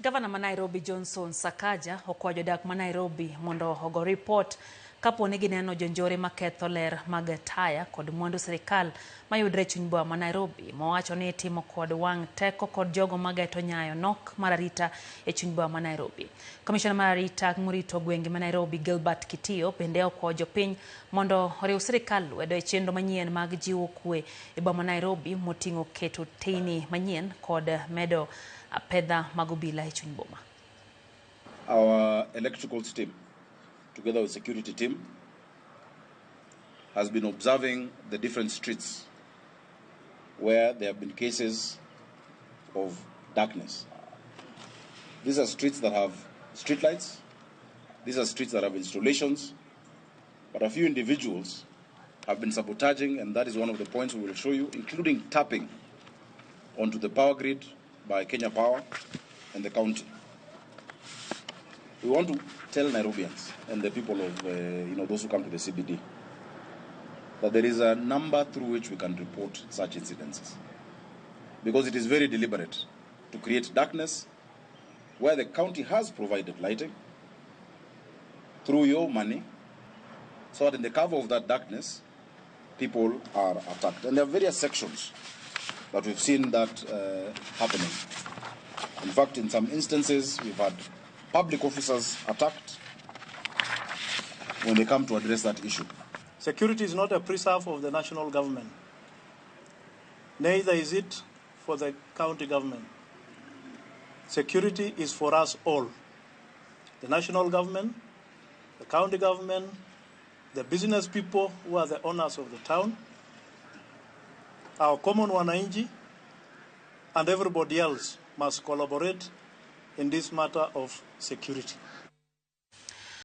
Gavana ma Nairobi Johnson Sakaja okwayo jodak ma Nairobi mondo ogo report kapo ni gineno jonjore ma ketho ler mag taya kod mwandu sirikal mayudre e chuny boma ma Nairobi. Mowacho ni timo kod wang' teko kod jogo mageto nyayo nok mar arita e chuny boma ma Nairobi. Komishona mar arita morito gwenge ma Nairobi Gilbert Kitio bende okwayo jopiny mondo oriw sirikal lwedo e chenro manyien mag jiwo kwe e boma ma Nairobi moting'o keto teyni manyien kod medo pedha mag obila e chuny boma. Our electrical team, together with security team, has been observing the different streets where there have been cases of darkness. These are streets that have street lights. These are streets that have installations. But a few individuals have been sabotaging, and that is one of the points we will show you, including tapping onto the power grid by Kenya Power and the county. We want to tell Nairobians and the people of, those who come to the CBD, that there is a number through which we can report such incidences. Because it is very deliberate to create darkness where the county has provided lighting through your money, so that in the cover of that darkness, people are attacked. And there are various sections that we've seen that happening. In fact, in some instances, we've had public officers attacked when they come to address that issue. Security is not a preserve of the national government. Neither is it for the county government. Security is for us all. The national government, the county government, the business people who are the owners of the town, our common wananchi, and everybody else must collaborate in this matter of security.